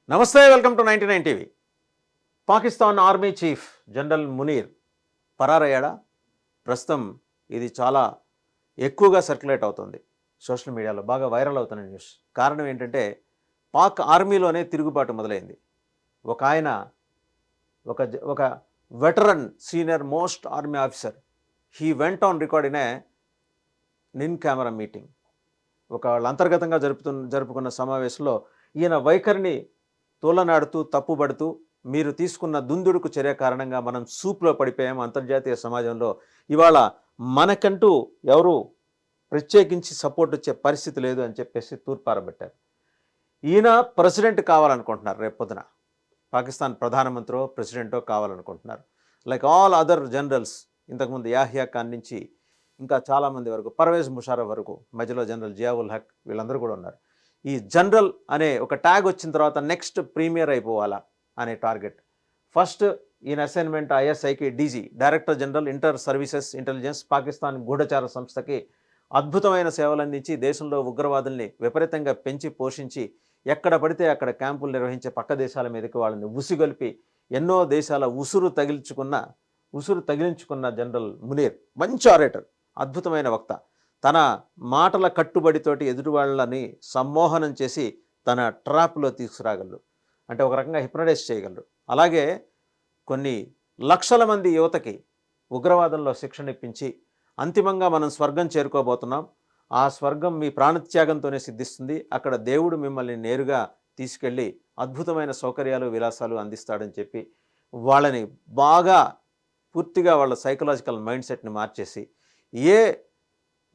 నమస్తే, welcome to 99 TV. Pakistan army chief general Munir పరారయ్యాడా? ప్రస్తుతం ఇది చాలా ఎక్కువగా సర్క్యులేట్ అవుతుంది సోషల్ మీడియాలో, బాగా వైరల్ అవుతున్న న్యూస్. కారణం ఏంటంటే పాక్ ఆర్మీలోనే తిరుగుబాటు మొదలైంది. ఒక ఆయన ఒక veteran senior most army officer, he went on record in a నిన్ కెమెరా మీటింగ్. వాళ్ళు అంతర్గతంగా జరుపుకున్న సమావేశంలో ఈయన వైఖరిని తోలనాడుతూ తప్పుబడుతూ, మీరు తీసుకున్న దుందుడుకు చర్య కారణంగా మనం సూప్లో పడిపోయాం అంతర్జాతీయ సమాజంలో, ఇవాళ మనకంటూ ఎవరు ప్రత్యేకించి సపోర్ట్ వచ్చే పరిస్థితి లేదు అని చెప్పేసి తూర్పారబట్టారు. ఈయన ప్రెసిడెంట్ కావాలనుకుంటున్నారు, రేపొద్దున పాకిస్తాన్ ప్రధానమంత్రో ప్రెసిడెంటో కావాలనుకుంటున్నారు. లైక్ ఆల్ అదర్ జనరల్స్, ఇంతకుముందు యాహియా ఖాన్ నుంచి ఇంకా చాలామంది వరకు, పర్వేజ్ ముషారఫ్ వరకు, మధ్యలో జనరల్ జియావుల్ హక్, వీళ్ళందరూ కూడా ఉన్నారు. ఈ జనరల్ అనే ఒక ట్యాగ్ వచ్చిన తర్వాత నెక్స్ట్ ప్రీమియర్ అయిపోవాలా అనే టార్గెట్. ఫస్ట్ ఈయన అసైన్మెంట్ ఐఎస్ఐకి DG, director general inter services intelligence, Pakistan గూఢచార సంస్థకి అద్భుతమైన సేవలు అందించి దేశంలో ఉగ్రవాదుల్ని విపరీతంగా పెంచి పోషించి ఎక్కడ పడితే అక్కడ క్యాంపులు నిర్వహించే పక్క దేశాల మీదకి వాళ్ళని ఉసిగొల్పి ఎన్నో దేశాల ఉసురు తగిలించుకున్న జనరల్ మునీర్ మంచి ఆరేటర్, అద్భుతమైన వక్త. తన మాటల కట్టుబడితోటి ఎదుటి వాళ్ళని సమ్మోహనం చేసి తన ట్రాప్లో తీసుకురాగలరు. అంటే ఒక రకంగా హిప్నటైజ్ చేయగలరు. అలాగే కొన్ని లక్షల మంది యువతకి ఉగ్రవాదంలో శిక్షణ ఇప్పించి అంతిమంగా మనం స్వర్గం చేరుకోబోతున్నాం, ఆ స్వర్గం మీ ప్రాణత్యాగంతోనే సిద్ధిస్తుంది, అక్కడ దేవుడు మిమ్మల్ని నేరుగా తీసుకెళ్ళి అద్భుతమైన సౌకర్యాలు విలాసాలు అందిస్తాడని చెప్పి వాళ్ళని బాగా పూర్తిగా వాళ్ళ సైకలాజికల్ మైండ్ సెట్ని మార్చేసి ఏ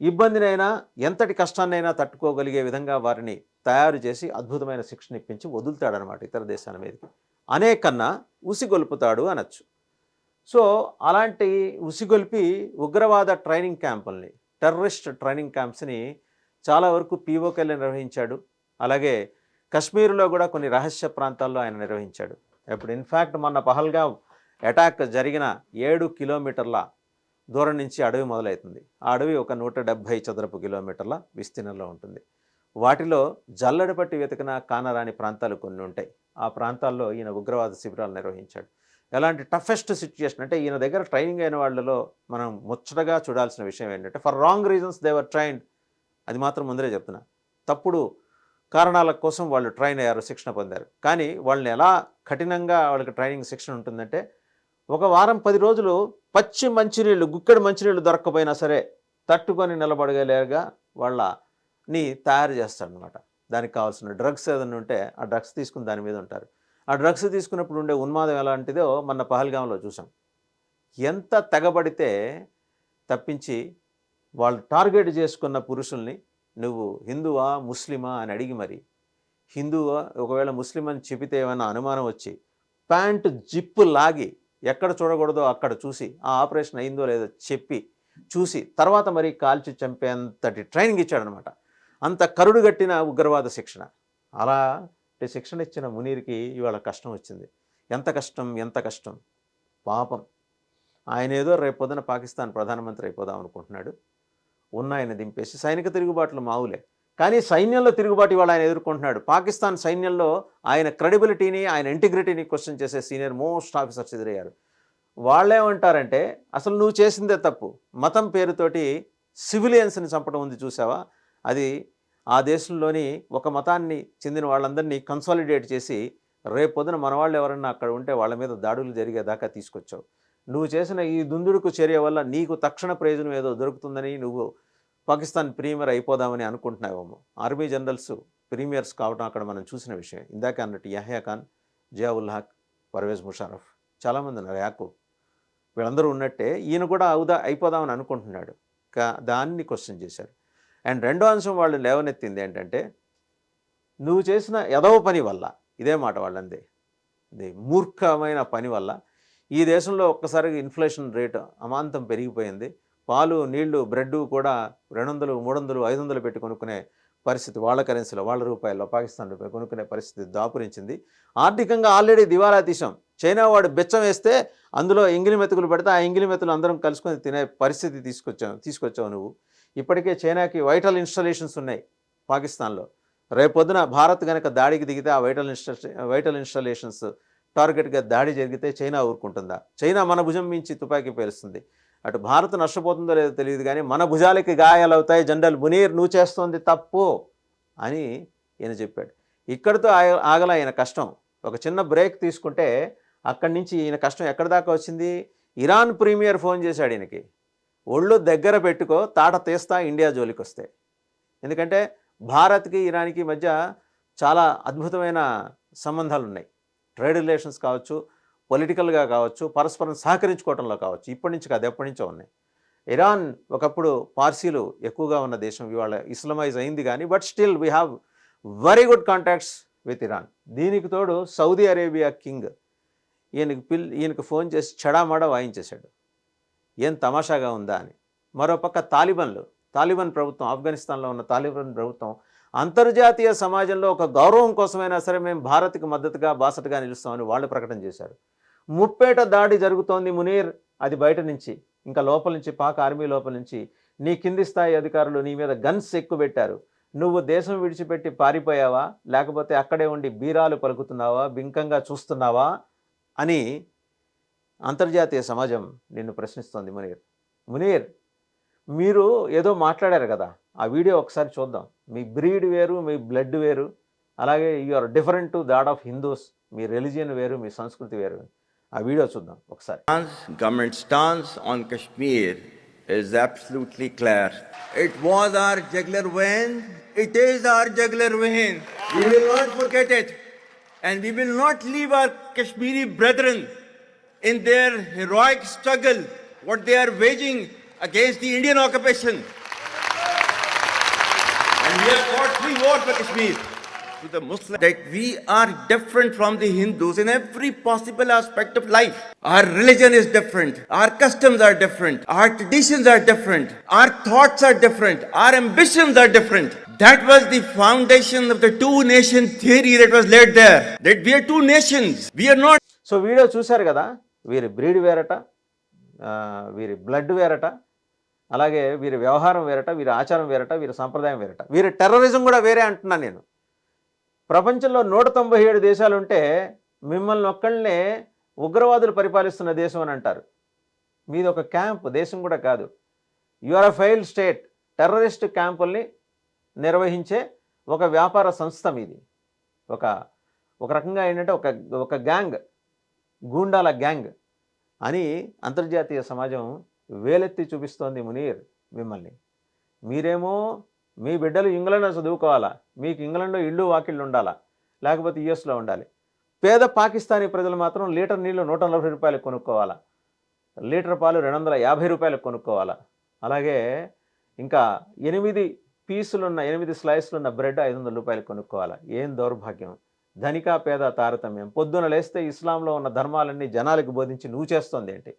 ఇబ్బందినైనా ఎంతటి కష్టాన్నైనా తట్టుకోగలిగే విధంగా వారిని తయారు చేసి అద్భుతమైన శిక్షణ ఇప్పించి వదులుతాడనమాట ఇతర దేశాల మీదకి. అనేకన్నా ఉసిగొల్పుతాడు అనొచ్చు. సో అలాంటి ఉసిగొల్పి ఉగ్రవాద ట్రైనింగ్ క్యాంపుల్ని, టెర్రరిస్ట్ ట్రైనింగ్ క్యాంప్స్ని చాలా వరకు పీఓకేలో నిర్వహించాడు. అలాగే కశ్మీర్లో కూడా కొన్ని రహస్య ప్రాంతాల్లో ఆయన నిర్వహించాడు. ఇప్పుడు ఇన్ఫ్యాక్ట్ మొన్న పహల్గామ్ అటాక్ జరిగిన 7 కిలోమీటర్ల దూరం నుంచి అడవి మొదలవుతుంది. ఆ అడవి ఒక 170 చదరపు కిలోమీటర్ల విస్తీర్ణంలో ఉంటుంది. వాటిలో జల్లెడపట్టి వెతికిన కానరాని ప్రాంతాలు కొన్ని ఉంటాయి. ఆ ప్రాంతాల్లో ఈయన ఉగ్రవాద శిబిరాలు నిర్వహించాడు. ఎలాంటి టఫెస్ట్ సిచ్యుయేషన్ అంటే, ఈయన దగ్గర ట్రైనింగ్ అయిన వాళ్ళలో మనం ముచ్చటగా చూడాల్సిన విషయం ఏంటంటే, for wrong reasons they were trained. అది మాత్రం ముందరే చెప్తున్నా. తప్పుడు కారణాల కోసం వాళ్ళు ట్రైన్ అయ్యారు, శిక్షణ పొందారు. కానీ వాళ్ళని ఎలా కఠినంగా వాళ్ళకి ట్రైనింగ్ శిక్షణ ఉంటుందంటే, ఒక వారం 10 రోజులు పచ్చి మంచినీళ్ళు, గుక్కెడు మంచినీళ్ళు దొరక్కపోయినా సరే తట్టుకొని నిలబడగలేగా వాళ్ళని తయారు చేస్తాడనమాట. దానికి కావాల్సిన డ్రగ్స్ ఏదైనా ఉంటే ఆ డ్రగ్స్ తీసుకుని దాని మీద ఉంటారు. ఆ డ్రగ్స్ తీసుకున్నప్పుడు ఉండే ఉన్మాదం ఎలాంటిదో మొన్న పహల్గాంలో చూసాం. ఎంత తెగబడితే తప్పించి వాళ్ళు టార్గెట్ చేసుకున్న పురుషుల్ని నువ్వు హిందువా ముస్లిమా అని అడిగి, మరి హిందువా ఒకవేళ ముస్లిం అని చెబితే ఏమైనా అనుమానం వచ్చి ప్యాంటు జిప్పు లాగి ఎక్కడ చూడకూడదో అక్కడ చూసి ఆ ఆపరేషన్ అయిందో లేదో చెప్పి చూసి తర్వాత మరి కాల్చి చంపేంతటి ట్రైనింగ్ ఇచ్చాడనమాట. అంత కరుడుగట్టిన ఉగ్రవాద శిక్షణ. అలాంటి శిక్షణ ఇచ్చిన మునీర్కి ఇవాళ కష్టం వచ్చింది. ఎంత కష్టం పాపం. ఆయన ఏదో రేపొద్దున పాకిస్తాన్ ప్రధానమంత్రి అయిపోదాం అనుకుంటున్నాడు. ఆయన దింపేసి సైనిక తిరుగుబాట్లు మావులే, కానీ సైన్యంలో తిరుగుబాటు ఇవాళ ఆయన ఎదుర్కొంటున్నాడు. పాకిస్తాన్ సైన్యంలో ఆయన క్రెడిబిలిటీని, ఆయన ఇంటిగ్రిటీని క్వశ్చన్ చేసే సీనియర్ మోస్ట్ ఆఫీసర్స్ ఎదురయ్యారు. వాళ్ళేమంటారంటే, అసలు నువ్వు చేసిందే తప్పు, మతం పేరుతోటి సివిలియన్స్ని చంపడం ఉంది చూసావా, అది ఆ దేశంలోని ఒక మతాన్ని చెందిన వాళ్ళందరినీ కన్సాలిడేట్ చేసి రేపొద్దున మన వాళ్ళు ఎవరన్నా అక్కడ ఉంటే వాళ్ళ మీద దాడులు జరిగేదాకా తీసుకొచ్చావు. నువ్వు చేసిన ఈ దుందుడుకు చర్య వల్ల నీకు తక్షణ ప్రయోజనం ఏదో దొరుకుతుందని నువ్వు పాకిస్తాన్ ప్రీమియర్ అయిపోదామని అనుకుంటున్నావేమో. ఆర్మీ జనరల్స్ ప్రీమియర్స్ కావడం అక్కడ మనం చూసిన విషయం. ఇందాక అన్నట్టు యాహియా ఖాన్, జియావుల్ హక్, పర్వేజ్ ముషారఫ్, చాలామంది ఉన్నారు, యాకూబ్, వీళ్ళందరూ ఉన్నట్టే ఈయన కూడా అయిపోదామని అనుకుంటున్నాడు. దాన్ని క్వశ్చన్ చేశారు. అండ్ రెండో అంశం వాళ్ళు లేవనెత్తింది ఏంటంటే, నువ్వు చేసిన ఎదవ పని వల్ల, ఇదే మాట వాళ్ళంది, ఇది మూర్ఖమైన పని వల్ల ఈ దేశంలో ఒక్కసారిగా ఇన్ఫ్లేషన్ రేటు అమాంతం పెరిగిపోయింది. పాలు, నీళ్లు, బ్రెడ్ కూడా 200, 300, 500 పెట్టి కొనుక్కునే పరిస్థితి, వాళ్ళ కరెన్సీలో, వాళ్ళ రూపాయల్లో, పాకిస్తాన్ రూపాయలు కొనుక్కునే పరిస్థితి దాపురించింది. ఆర్థికంగా ఆల్రెడీ దివాలా తీసాం. చైనా వాడు బెచ్చం వేస్తే అందులో ఎంగిలి మెతుకులు పెడితే ఆ ఎంగిలి మెతుకులు అందరం కలుసుకొని తినే పరిస్థితి తీసుకొచ్చావు నువ్వు. ఇప్పటికే చైనాకి వైటల్ ఇన్స్టాలేషన్స్ ఉన్నాయి పాకిస్తాన్లో. రేపొద్దున భారత్ కనుక దాడికి దిగితే ఆ వైటల్ ఇన్స్టాలేషన్స్ టార్గెట్గా దాడి జరిగితే చైనా ఊరుకుంటుందా? చైనా మన భుజం మించి తుపాకీ పేలుస్తుంది. అటు భారత్ నష్టపోతుందో లేదో తెలియదు కానీ మన భుజాలకి గాయాలవుతాయి. జనరల్ మునీర్ నువ్వు చేస్తోంది తప్పు అని ఈయన చెప్పాడు. ఇక్కడితో ఆగల ఆయన కష్టం. ఒక చిన్న బ్రేక్ తీసుకుంటే అక్కడి నుంచి ఈయన కష్టం ఎక్కడి దాకా వచ్చింది? ఇరాన్ ప్రీమియర్ ఫోన్ చేశాడు ఈయనకి, ఒళ్ళు దగ్గర పెట్టుకో, తాట తీస్తా ఇండియా జోలికి వస్తే. ఎందుకంటే భారత్కి ఇరాన్కి మధ్య చాలా అద్భుతమైన సంబంధాలు ఉన్నాయి. ట్రేడ్ రిలేషన్స్ కావచ్చు, పొలిటికల్గా కావచ్చు, పరస్పరం సహకరించుకోవడంలో కావచ్చు. ఇప్పటి నుంచి కాదు, ఎప్పటి నుంచో ఉన్నాయి. ఇరాన్ ఒకప్పుడు పార్సీలు ఎక్కువగా ఉన్న దేశం, ఇవాళ ఇస్లమైజ్ అయింది కానీ but still we have very good contacts with Iran. దీనికి తోడు సౌదీ అరేబియా కింగ్ ఈయనకు ఫోన్ చేసి చెడామడా వాయించేశాడు. ఏం తమాషాగా ఉందా అని. మరోపక్క తాలిబాన్ ప్రభుత్వం, ఆఫ్ఘనిస్తాన్లో ఉన్న తాలిబాన్ ప్రభుత్వం అంతర్జాతీయ సమాజంలో ఒక గౌరవం కోసమైనా సరే మేము భారత్కి మద్దతుగా బాసటగా నిలుస్తామని వాళ్ళు ప్రకటన చేశారు. ముప్పేట దాడి జరుగుతోంది మునీర్, అది బయట నుంచి, ఇంకా లోపల నుంచి, పాక్ ఆర్మీ లోపల నుంచి నీ కింది స్థాయి అధికారులు నీ మీద గన్స్ ఎక్కుపెట్టారు. నువ్వు దేశం విడిచిపెట్టి పారిపోయావా, లేకపోతే అక్కడే ఉండి బీరాలు పలుకుతున్నావా, బింకంగా చూస్తున్నావా అని అంతర్జాతీయ సమాజం నిన్ను ప్రశ్నిస్తోంది. మునీర్ మీరు ఏదో మాట్లాడారు కదా, ఆ వీడియో ఒకసారి చూద్దాం. మీ బ్రీడ్ వేరు, మీ బ్లడ్ వేరు, అలాగే you are different to that of Hindus, మీ రిలీజియన్ వేరు, మీ సంస్కృతి వేరు. ఆ వీడియో చూద్దాం ఒకసారి. Government stance on Kashmir is absolutely clear. It was our jugular vein. It is our jugular vein. We will not forget it. And we will not leave our Kashmiri brethren in their heroic struggle, what they are waging against the Indian occupation. And we have fought 3 wars for Kashmir. To the Muslims, that we are different from the Hindus in every possible aspect of life. Our religion is different. Our customs are different. Our traditions are different. Our thoughts are different. Our ambitions are different. That was the foundation of the 2-nation theory that was laid there. That we are 2 nations. We are not. So video చూశారు కదా, వీరి breed వేరట, వీరి blood వేరట, అలాగే వీరి వ్యవహారం వేరట, వీరి ఆచారం వేరట, వీరి సంప్రదాయం వేరట, వీరి టెర్రరిజం కూడా వేరే అంటున్నాను నేను. ప్రపంచంలో 197 దేశాలు ఉంటే మిమ్మల్ని ఒక్కళ్ళనే ఉగ్రవాదులు పరిపాలిస్తున్న దేశం అని అంటారు. మీది ఒక క్యాంప్, దేశం కూడా కాదు. You are a failed state. Terrorist క్యాంపుల్ని నిర్వహించే ఒక వ్యాపార సంస్థ మీది. ఒక రకంగా ఏంటంటే ఒక గ్యాంగ్, గూండాల గ్యాంగ్ అని అంతర్జాతీయ సమాజం వేలెత్తి చూపిస్తోంది మునీర్ మిమ్మల్ని. మీరేమో మీ బిడ్డలు ఇంగ్లాండ్లో చదువుకోవాలా, మీకు ఇంగ్లాండ్లో ఇళ్ళు వాకిళ్ళు ఉండాలా, లేకపోతే యుఎస్లో ఉండాలి. పేద పాకిస్తానీ ప్రజలు మాత్రం లీటర్ నీళ్ళు 140 రూపాయలకు కొనుక్కోవాలా, లీటర్ పాలు 250 రూపాయలకు కొనుక్కోవాలా. అలాగే ఇంకా 8 స్లైస్లు ఉన్న బ్రెడ్ 500 రూపాయలకు కొనుక్కోవాలా. ఏం దౌర్భాగ్యం! ధనిక పేద తారతమ్యం. పొద్దున లేస్తే ఇస్లాంలో ఉన్న ధర్మాలన్నీ జనాలకు బోధించి నువ్వు చేస్తోంది ఏంటి?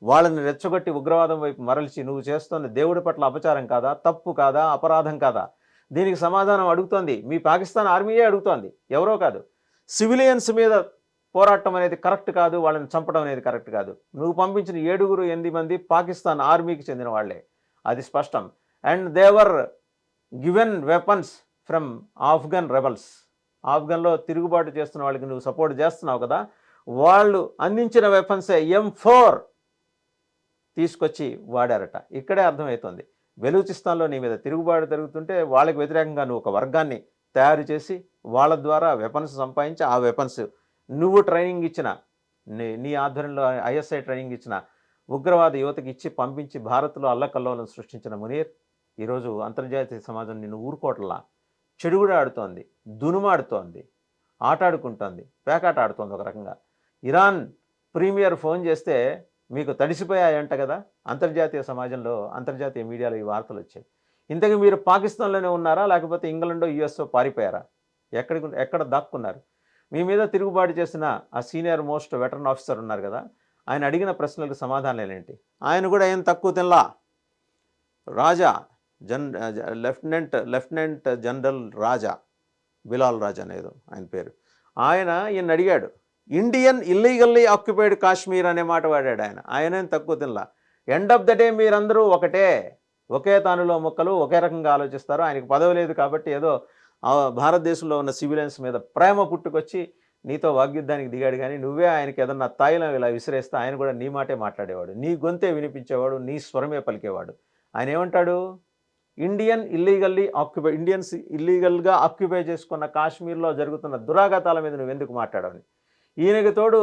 వాళ్ళని రెచ్చగొట్టి ఉగ్రవాదం వైపు మరల్చి నువ్వు చేస్తోంది దేవుడి పట్ల అపచారం కాదా, తప్పు కాదా, అపరాధం కాదా? దీనికి సమాధానం అడుగుతోంది మీ పాకిస్తాన్ ఆర్మీయే అడుగుతోంది, ఎవరో కాదు. సివిలియన్స్ మీద పోరాటం అనేది కరెక్ట్ కాదు, వాళ్ళని చంపడం అనేది కరెక్ట్ కాదు. నువ్వు పంపించిన 7-8 మంది పాకిస్తాన్ ఆర్మీకి చెందిన వాళ్లే, అది స్పష్టం. And they were given weapons from Afghan rebels. ఆఫ్ఘన్లో తిరుగుబాటు చేస్తున్న వాళ్ళకి నువ్వు సపోర్ట్ చేస్తున్నావు కదా, వాళ్ళు అందించిన వెపన్సే M4 తీసుకొచ్చి వాడారట. ఇక్కడే అర్థమవుతుంది. బెలూచిస్తాన్లో నీ మీద తిరుగుబాటు జరుగుతుంటే వాళ్ళకి వ్యతిరేకంగా నువ్వు ఒక వర్గాన్ని తయారు చేసి వాళ్ళ ద్వారా వెపన్స్ సంపాదించి ఆ వెపన్స్ నువ్వు ట్రైనింగ్ ఇచ్చిన, నీ ఆధ్వర్యంలో ISI ట్రైనింగ్ ఇచ్చిన ఉగ్రవాద యువతకి ఇచ్చి పంపించి భారత్లో అల్లకల్లోలను సృష్టించిన మునీర్ ఈరోజు అంతర్జాతీయ సమాజం నిన్ను ఊరుకోవట్లా, చెడుగుడు ఆడుతోంది, దునుమాడుతోంది, ఆటాడుకుంటోంది, పేకాట ఆడుతోంది ఒక రకంగా. ఇరాన్ ప్రీమియర్ ఫోన్ చేస్తే మీకు తడిసిపోయాయంట కదా అంతర్జాతీయ సమాజంలో, అంతర్జాతీయ మీడియాలో ఈ వార్తలు వచ్చాయి. ఇంతకీ మీరు పాకిస్తాన్లోనే ఉన్నారా, లేకపోతే ఇంగ్లాండో యుఎస్ఓ పారిపోయారా? ఎక్కడ దాక్కున్నారు? మీ మీద తిరుగుబాటు చేసిన ఆ సీనియర్ మోస్ట్ వెటరన్ ఆఫీసర్ ఉన్నారు కదా, ఆయన అడిగిన ప్రశ్నలకు సమాధానాలు ఏంటి? ఆయన కూడా ఏం తక్కువ తినలా. రాజా లెఫ్టినెంట్ జనరల్ రాజా, బిలాల్ రాజా అనేదో ఆయన పేరు. ఈయన అడిగాడు, ఇండియన్ ఇల్లీగల్లీ ఆక్యుపైడ్ కాశ్మీర్ అనే మాట వాడాడు ఆయన. ఆయనేం తక్కువ తినలా. ఎండ్ ఆఫ్ ద డే మీరందరూ ఒకటే, ఒకే తానులో మొక్కలు, ఒకే రకంగా ఆలోచిస్తారు. ఆయనకు పదవి లేదు కాబట్టి ఏదో ఆ భారతదేశంలో ఉన్న సివిలియన్స్ మీద ప్రేమ పుట్టుకొచ్చి నీతో వాగ్యుద్ధానికి దిగాడు. కానీ నువ్వే ఆయనకి ఏదన్నా తాయిలం ఇలా విసిరేస్తే ఆయన కూడా నీ మాటే మాట్లాడేవాడు, నీ గొంతే వినిపించేవాడు, నీ స్వరమే పలికేవాడు. ఆయన ఏమంటాడు? ఇండియన్స్ ఇల్లీగల్గా ఆక్యుపై చేసుకున్న కాశ్మీర్లో జరుగుతున్న దురాఘాతాల మీద నువ్వెందుకు మాట్లాడవని. ఈయనకి తోడు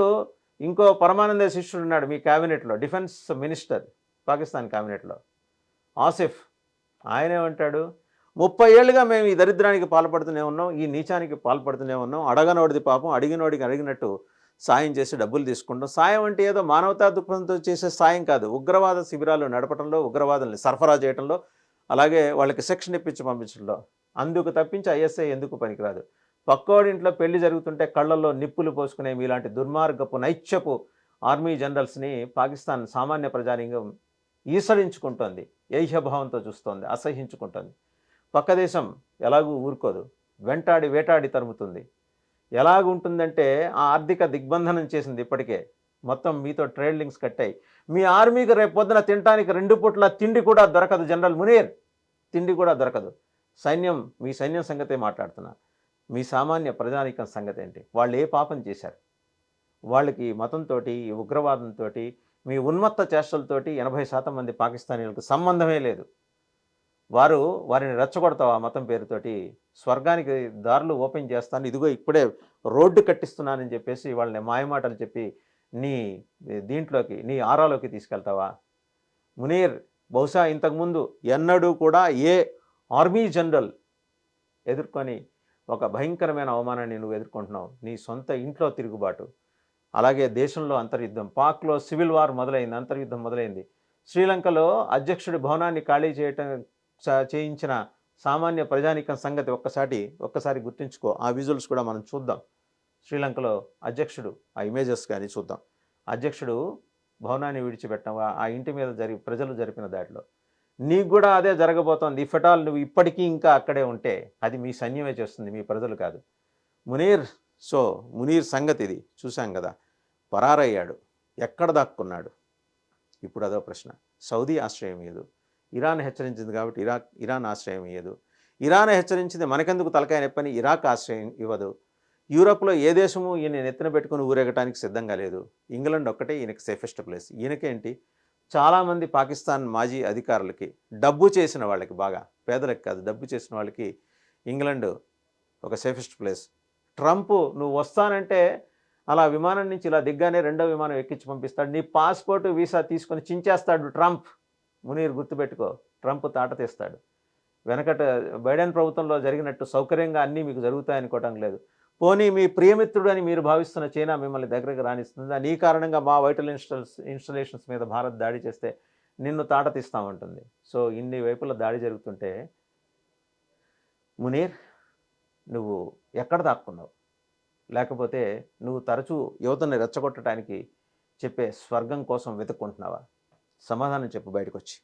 ఇంకో పరమానంద శిష్యుడు ఉన్నాడు మీ క్యాబినెట్లో, డిఫెన్స్ మినిస్టర్ పాకిస్తాన్ క్యాబినెట్లో, ఆసిఫ్. ఆయన ఏమంటాడు? 30 ఏళ్ళుగా మేము ఈ దరిద్రానికి పాల్పడుతూనే ఉన్నాం, ఈ నీచానికి పాల్పడుతూనే ఉన్నాం. అడగనోడిది పాపం, అడిగినోడికి అడిగినట్టు సాయం చేసి డబ్బులు తీసుకుంటాం. సాయం అంటే ఏదో మానవతా దృక్పథంతో చేసే సాయం కాదు, ఉగ్రవాద శిబిరాలు నడపడంలో, ఉగ్రవాదుల్ని సరఫరా చేయడంలో, అలాగే వాళ్ళకి శిక్షణ ఇప్పించి పంపించడంలో. అందుకు తప్పించి ఐఎస్ఐ ఎందుకు పనికిరాదు. పక్కోడింట్లో పెళ్లి జరుగుతుంటే కళ్ళల్లో నిప్పులు పోసుకునే మీలాంటి దుర్మార్గపు నైత్యపు ఆర్మీ జనరల్స్ని పాకిస్తాన్ సామాన్య ప్రజానీకం ఈసడించుకుంటోంది, ఏహ్యభావంతో చూస్తోంది, అసహించుకుంటోంది. పక్క దేశం ఎలాగూ ఊరుకోదు, వెంటాడి వేటాడి తరుముతుంది. ఎలాగుంటుందంటే ఆ ఆర్థిక దిగ్బంధనం చేసింది ఇప్పటికే. మొత్తం మీతో ట్రేడ్ లింక్స్ కట్టాయి. మీ ఆర్మీకి రేపు పొద్దున తినడానికి 2 పూట్ల తిండి కూడా దొరకదు జనరల్ మునీర్, తిండి కూడా దొరకదు. మీ సైన్యం సంగతే మాట్లాడుతున్నా. మీ సామాన్య ప్రజానీకం సంగతి ఏంటి? వాళ్ళు ఏ పాపం చేశారు? వాళ్ళకి మతంతో, ఈ ఉగ్రవాదంతో, మీ ఉన్మత్త చేష్టలతోటి 80% మంది పాకిస్తానీలకు సంబంధమే లేదు. వారిని రెచ్చగొడతావు ఆ మతం పేరుతోటి. స్వర్గానికి దారులు ఓపెన్ చేస్తాను, ఇదిగో ఇప్పుడే రోడ్డు కట్టిస్తున్నానని చెప్పేసి వాళ్ళని మాయమాటలు చెప్పి నీ ఆరాలోకి తీసుకెళ్తావా? మునీర్, బహుశా ఇంతకుముందు ఎన్నడూ కూడా ఏ ఆర్మీ జనరల్ ఎదుర్కొని ఒక భయంకరమైన అవమానాన్ని నువ్వు ఎదుర్కొంటున్నావు. నీ సొంత ఇంట్లో తిరుగుబాటు, అలాగే దేశంలో అంతర్యుద్ధం, పాక్లో సివిల్ వార్ మొదలైంది, అంతర్యుద్ధం మొదలైంది. శ్రీలంకలో అధ్యక్షుడి భవనాన్ని ఖాళీ చేయించిన సామాన్య ప్రజానీకం సంగతి ఒక్కసారి గుర్తుంచుకో. ఆ విజువల్స్ కూడా మనం చూద్దాం. శ్రీలంకలో అధ్యక్షుడు, ఆ ఇమేజెస్ కానీ చూద్దాం. అధ్యక్షుడు భవనాన్ని విడిచిపెట్టడం, ఆ ఇంటి మీద ప్రజలు జరిపిన దాడిలో నీకు కూడా అదే జరగబోతోంది. ఇఫ్ ఎట్ ఆల్ నువ్వు ఇప్పటికీ ఇంకా అక్కడే ఉంటే అది మీ సైన్యమే చేస్తుంది, మీ ప్రజలు కాదు. మునీర్ సంగతి ఇది చూశాం కదా. పరారయ్యాడు, ఎక్కడ దాక్కున్నాడు? ఇప్పుడు అదో ప్రశ్న. సౌదీ ఆశ్రయం ఇయ్యదు, ఇరాన్ హెచ్చరించింది కాబట్టి ఇరాన్ ఆశ్రయం ఇయ్యదు. ఇరాన్ హెచ్చరించింది మనకెందుకు తలకాయ నొప్పని ఇరాక్ ఆశ్రయం ఇవ్వదు. యూరోప్లో ఏ దేశము ఈయన నెత్తిన పెట్టుకుని ఊరేగటానికి సిద్ధంగా లేదు. ఇంగ్లాండ్ ఒక్కటే ఈయనకి సేఫెస్ట్ ప్లేస్. ఈయనకేంటి? చాలామంది పాకిస్తాన్ మాజీ అధికారులకి, డబ్బు చేసిన వాళ్ళకి, బాగా పేదలకు కాదు, డబ్బు చేసిన వాళ్ళకి ఇంగ్లాండ్ ఒక సేఫెస్ట్ ప్లేస్. ట్రంప్ నువ్వు వస్తానంటే అలా విమానం నుంచి ఇలా దిగ్గానే రెండో విమానం ఎక్కించి పంపిస్తాడు. నీ పాస్పోర్టు వీసా తీసుకొని చించేస్తాడు ట్రంప్. మునీర్ గుర్తుపెట్టుకో, ట్రంప్ తాట తీస్తాడు. వెనకట బైడెన్ ప్రభుత్వంలో జరిగినట్టు సౌకర్యంగా అన్నీ మీకు జరుగుతాయనుకోవటం లేదు. పోనీ మీ ప్రియమిత్రుడు అని మీరు భావిస్తున్న చైనా మిమ్మల్ని దగ్గరకు రానిస్తుందా? నీ కారణంగా మా వైటల్ ఇన్స్టలేషన్స్ మీద భారత్ దాడి చేస్తే నిన్ను తాట తీస్తామంటుంది. సో ఇన్ని వైపుల దాడి జరుగుతుంటే మునీర్ నువ్వు ఎక్కడ దాక్కున్నావు? లేకపోతే నువ్వు తరచూ యువతని రెచ్చగొట్టడానికి చెప్పే స్వర్గం కోసం వెతుక్కుంటున్నావా? సమాధానం చెప్పు బయటకు వచ్చి.